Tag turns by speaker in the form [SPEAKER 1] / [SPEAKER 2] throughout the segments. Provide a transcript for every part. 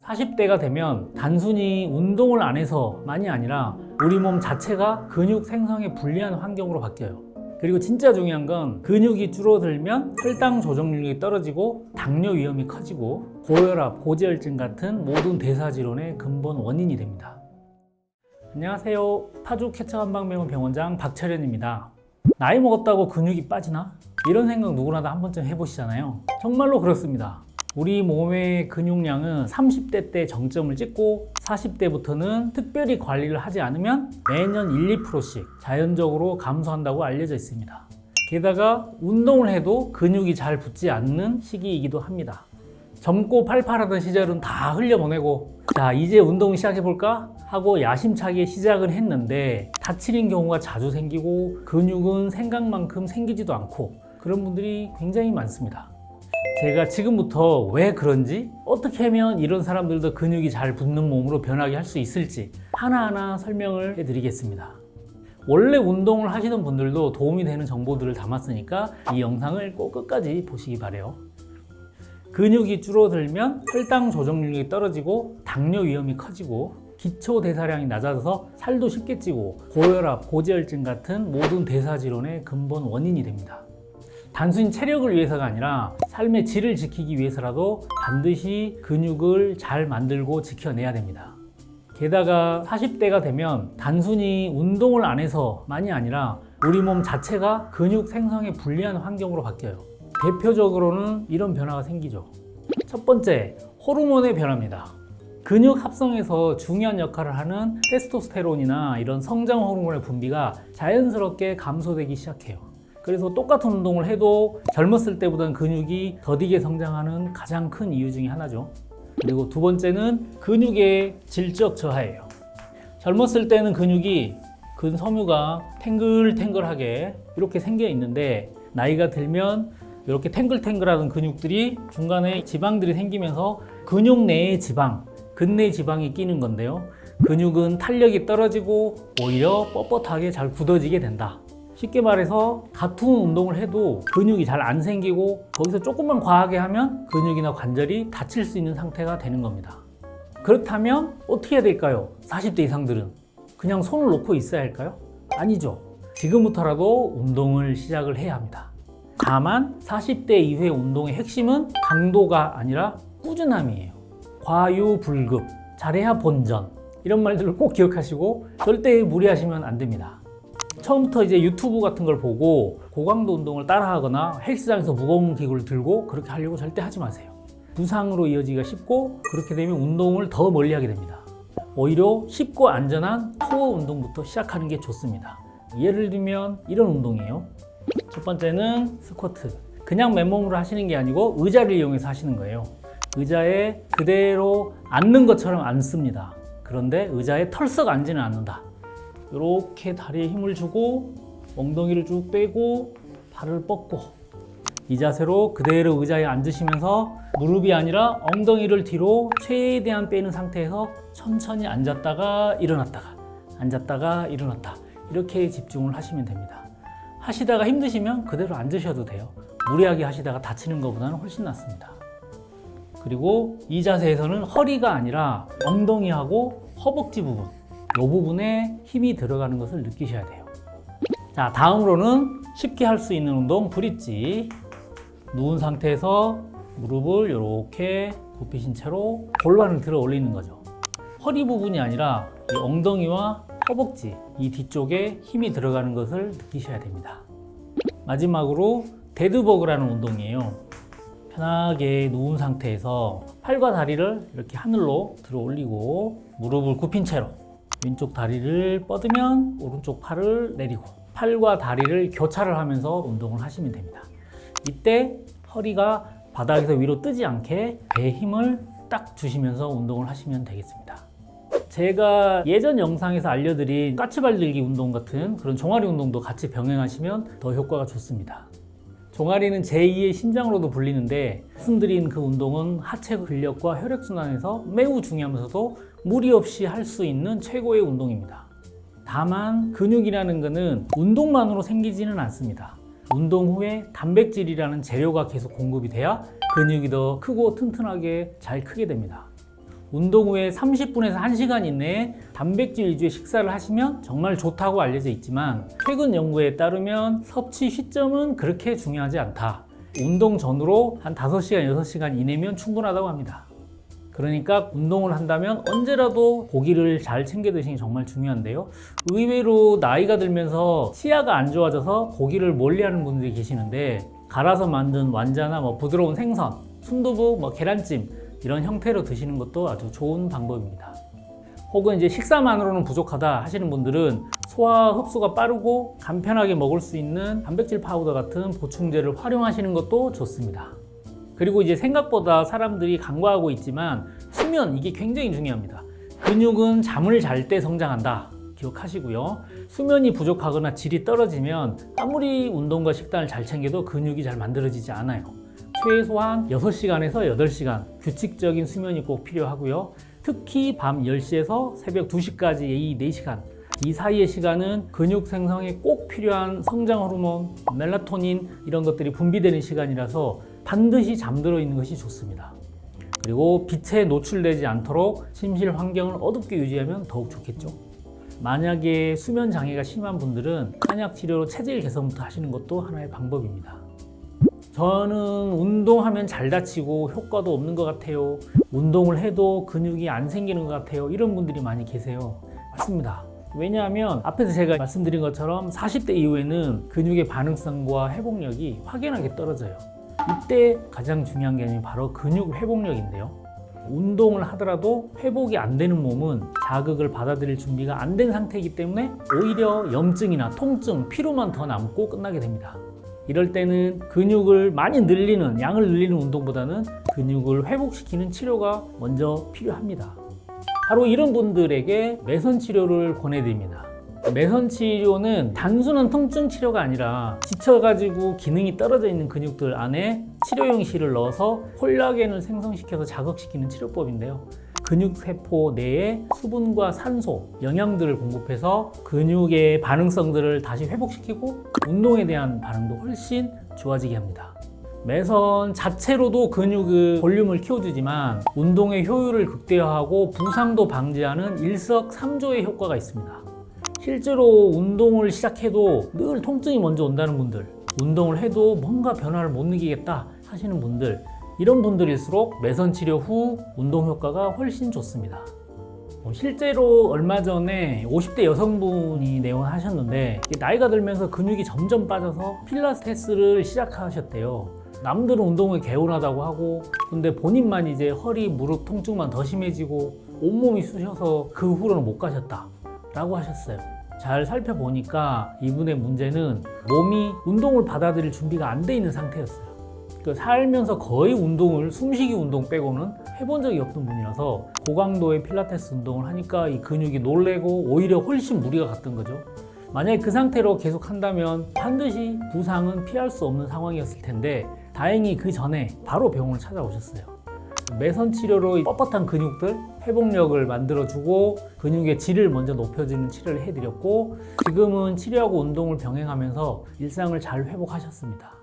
[SPEAKER 1] 40대가 되면 단순히 운동을 안 해서만이 아니라 우리 몸 자체가 근육 생성에 불리한 환경으로 바뀌어요. 그리고 진짜 중요한 건 근육이 줄어들면 혈당 조정력이 떨어지고 당뇨 위험이 커지고 고혈압, 고지혈증 같은 모든 대사질환의 근본 원인이 됩니다. 안녕하세요. 파주 쾌차한방병원 병원장 박철현입니다. 나이 먹었다고 근육이 빠지나? 이런 생각 누구나 다 한 번쯤 해보시잖아요. 정말로 그렇습니다. 우리 몸의 근육량은 30대 때 정점을 찍고 40대부터는 특별히 관리를 하지 않으면 매년 1~2%씩 자연적으로 감소한다고 알려져 있습니다. 게다가 운동을 해도 근육이 잘 붙지 않는 시기이기도 합니다. 젊고 팔팔하던 시절은 다 흘려보내고 자 이제 운동 시작해볼까? 하고 야심차게 시작을 했는데 다치는 경우가 자주 생기고 근육은 생각만큼 생기지도 않고 그런 분들이 굉장히 많습니다. 제가 지금부터 왜 그런지 어떻게 하면 이런 사람들도 근육이 잘 붙는 몸으로 변하게 할 수 있을지 하나하나 설명을 해드리겠습니다. 원래 운동을 하시는 분들도 도움이 되는 정보들을 담았으니까 이 영상을 꼭 끝까지 보시기 바래요. 근육이 줄어들면 혈당 조정력이 떨어지고 당뇨 위험이 커지고 기초 대사량이 낮아져서 살도 쉽게 찌고 고혈압, 고지혈증 같은 모든 대사질환의 근본 원인이 됩니다. 단순히 체력을 위해서가 아니라 삶의 질을 지키기 위해서라도 반드시 근육을 잘 만들고 지켜내야 됩니다. 게다가 40대가 되면 단순히 운동을 안 해서만이 아니라 우리 몸 자체가 근육 생성에 불리한 환경으로 바뀌어요. 대표적으로는 이런 변화가 생기죠. 첫 번째, 호르몬의 변화입니다. 근육 합성에서 중요한 역할을 하는 테스토스테론이나 이런 성장 호르몬의 분비가 자연스럽게 감소되기 시작해요. 그래서 똑같은 운동을 해도 젊었을 때보다는 근육이 더디게 성장하는 가장 큰 이유 중에 하나죠. 그리고 두 번째는 근육의 질적 저하예요. 젊었을 때는 근육이 근섬유가 탱글탱글하게 이렇게 생겨 있는데 나이가 들면 이렇게 탱글탱글하던 근육들이 중간에 지방들이 생기면서 근육 내의 지방, 근내 지방이 끼는 건데요. 근육은 탄력이 떨어지고 오히려 뻣뻣하게 잘 굳어지게 된다. 쉽게 말해서 같은 운동을 해도 근육이 잘 안 생기고 거기서 조금만 과하게 하면 근육이나 관절이 다칠 수 있는 상태가 되는 겁니다. 그렇다면 어떻게 해야 될까요? 40대 이상들은 그냥 손을 놓고 있어야 할까요? 아니죠. 지금부터라도 운동을 시작을 해야 합니다. 다만 40대 이후의 운동의 핵심은 강도가 아니라 꾸준함이에요. 과유불급, 잘해야 본전 이런 말들을 꼭 기억하시고 절대 무리하시면 안 됩니다. 처음부터 이제 유튜브 같은 걸 보고 고강도 운동을 따라하거나 헬스장에서 무거운 기구를 들고 그렇게 하려고 절대 하지 마세요. 부상으로 이어지기가 쉽고 그렇게 되면 운동을 더 멀리 하게 됩니다. 오히려 쉽고 안전한 코어 운동부터 시작하는 게 좋습니다. 예를 들면 이런 운동이에요. 첫 번째는 스쿼트. 그냥 맨몸으로 하시는 게 아니고 의자를 이용해서 하시는 거예요. 의자에 그대로 앉는 것처럼 앉습니다. 그런데 의자에 털썩 앉지는 않는다. 이렇게 다리에 힘을 주고 엉덩이를 쭉 빼고 발을 뻗고 이 자세로 그대로 의자에 앉으시면서 무릎이 아니라 엉덩이를 뒤로 최대한 빼는 상태에서 천천히 앉았다가 일어났다가 앉았다가 일어났다 이렇게 집중을 하시면 됩니다. 하시다가 힘드시면 그대로 앉으셔도 돼요. 무리하게 하시다가 다치는 것보다는 훨씬 낫습니다. 그리고 이 자세에서는 허리가 아니라 엉덩이하고 허벅지 부분 이 부분에 힘이 들어가는 것을 느끼셔야 돼요. 자, 다음으로는 쉽게 할 수 있는 운동 브릿지. 누운 상태에서 무릎을 이렇게 굽히신 채로 골반을 들어 올리는 거죠. 허리 부분이 아니라 이 엉덩이와 허벅지 이 뒤쪽에 힘이 들어가는 것을 느끼셔야 됩니다. 마지막으로 데드버그라는 운동이에요. 편하게 누운 상태에서 팔과 다리를 이렇게 하늘로 들어 올리고 무릎을 굽힌 채로 왼쪽 다리를 뻗으면 오른쪽 팔을 내리고 팔과 다리를 교차를 하면서 운동을 하시면 됩니다. 이때 허리가 바닥에서 위로 뜨지 않게 배에 힘을 딱 주시면서 운동을 하시면 되겠습니다. 제가 예전 영상에서 알려드린 까치발 들기 운동 같은 그런 종아리 운동도 같이 병행하시면 더 효과가 좋습니다. 종아리는 제2의 심장으로도 불리는데 말씀드린 그 운동은 하체 근력과 혈액순환에서 매우 중요하면서도 무리 없이 할 수 있는 최고의 운동입니다. 다만 근육이라는 것은 운동만으로 생기지는 않습니다. 운동 후에 단백질이라는 재료가 계속 공급이 돼야 근육이 더 크고 튼튼하게 잘 크게 됩니다. 운동 후에 30분에서 1시간 이내에 단백질 위주의 식사를 하시면 정말 좋다고 알려져 있지만 최근 연구에 따르면 섭취 시점은 그렇게 중요하지 않다. 운동 전후로 한 5시간, 6시간 이내면 충분하다고 합니다. 그러니까 운동을 한다면 언제라도 고기를 잘 챙겨 드시는 게 정말 중요한데요. 의외로 나이가 들면서 치아가 안 좋아져서 고기를 멀리하는 분들이 계시는데 갈아서 만든 완자나 부드러운 생선, 순두부, 계란찜 이런 형태로 드시는 것도 아주 좋은 방법입니다. 혹은 이제 식사만으로는 부족하다 하시는 분들은 소화 흡수가 빠르고 간편하게 먹을 수 있는 단백질 파우더 같은 보충제를 활용하시는 것도 좋습니다. 그리고 이제 생각보다 사람들이 간과하고 있지만 수면, 이게 굉장히 중요합니다. 근육은 잠을 잘 때 성장한다. 기억하시고요. 수면이 부족하거나 질이 떨어지면 아무리 운동과 식단을 잘 챙겨도 근육이 잘 만들어지지 않아요. 최소한 6시간에서 8시간 규칙적인 수면이 꼭 필요하고요. 특히 밤 10시에서 새벽 2시까지 이 4시간, 이 사이의 시간은 근육 생성에 꼭 필요한 성장 호르몬, 멜라토닌 이런 것들이 분비되는 시간이라서 반드시 잠들어 있는 것이 좋습니다. 그리고 빛에 노출되지 않도록 침실 환경을 어둡게 유지하면 더욱 좋겠죠. 만약에 수면 장애가 심한 분들은 한약 치료로 체질 개선부터 하시는 것도 하나의 방법입니다. 저는 운동하면 잘 다치고 효과도 없는 것 같아요. 운동을 해도 근육이 안 생기는 것 같아요. 이런 분들이 많이 계세요. 맞습니다. 왜냐하면 앞에서 제가 말씀드린 것처럼 40대 이후에는 근육의 반응성과 회복력이 확연하게 떨어져요. 이때 가장 중요한 게 바로 근육 회복력인데요. 운동을 하더라도 회복이 안 되는 몸은 자극을 받아들일 준비가 안 된 상태이기 때문에 오히려 염증이나 통증, 피로만 더 남고 끝나게 됩니다. 이럴 때는 근육을 많이 늘리는, 양을 늘리는 운동보다는 근육을 회복시키는 치료가 먼저 필요합니다. 바로 이런 분들에게 매선 치료를 권해드립니다. 매선 치료는 단순한 통증 치료가 아니라 지쳐가지고 기능이 떨어져 있는 근육들 안에 치료용 실을 넣어서 콜라겐을 생성시켜서 자극시키는 치료법인데요. 근육세포 내에 수분과 산소, 영양들을 공급해서 근육의 반응성들을 다시 회복시키고 운동에 대한 반응도 훨씬 좋아지게 합니다. 매선 자체로도 근육의 볼륨을 키워주지만 운동의 효율을 극대화하고 부상도 방지하는 일석삼조의 효과가 있습니다. 실제로 운동을 시작해도 늘 통증이 먼저 온다는 분들, 운동을 해도 뭔가 변화를 못 느끼겠다 하시는 분들, 이런 분들일수록 매선 치료 후 운동 효과가 훨씬 좋습니다. 실제로 얼마 전에 50대 여성분이 내용을 하셨는데 나이가 들면서 근육이 점점 빠져서 필라테스를 시작하셨대요. 남들은 운동을 개운하다고 하고 근데 본인만 이제 허리, 무릎 통증만 더 심해지고 온몸이 쑤셔서 그 후로는 못 가셨다 라고 하셨어요. 잘 살펴보니까 이분의 문제는 몸이 운동을 받아들일 준비가 안 돼 있는 상태였어요. 살면서 거의 운동을, 숨쉬기 운동 빼고는 해본 적이 없던 분이라서 고강도의 필라테스 운동을 하니까 이 근육이 놀래고 오히려 훨씬 무리가 갔던 거죠. 만약에 그 상태로 계속 한다면 반드시 부상은 피할 수 없는 상황이었을 텐데 다행히 그 전에 바로 병원을 찾아오셨어요. 매선 치료로 뻣뻣한 근육들 회복력을 만들어주고 근육의 질을 먼저 높여주는 치료를 해드렸고 지금은 치료하고 운동을 병행하면서 일상을 잘 회복하셨습니다.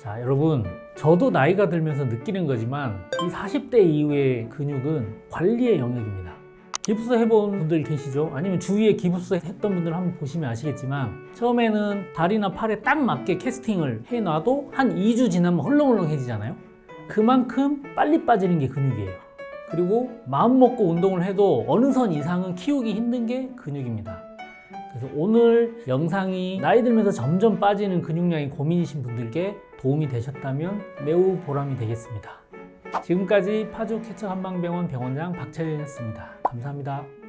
[SPEAKER 1] 자, 여러분, 저도 나이가 들면서 느끼는 거지만 이 40대 이후의 근육은 관리의 영역입니다. 기부스 해본 분들 계시죠? 아니면 주위에 기부스 했던 분들 한번 보시면 아시겠지만 처음에는 다리나 팔에 딱 맞게 캐스팅을 해놔도 한 2주 지나면 헐렁헐렁해지잖아요? 그만큼 빨리 빠지는 게 근육이에요. 그리고 마음 먹고 운동을 해도 어느 선 이상은 키우기 힘든 게 근육입니다. 그래서 오늘 영상이 나이 들면서 점점 빠지는 근육량이 고민이신 분들께 도움이 되셨다면 매우 보람이 되겠습니다. 지금까지 파주 쾌척한방병원 병원장 박찬현이었습니다. 감사합니다.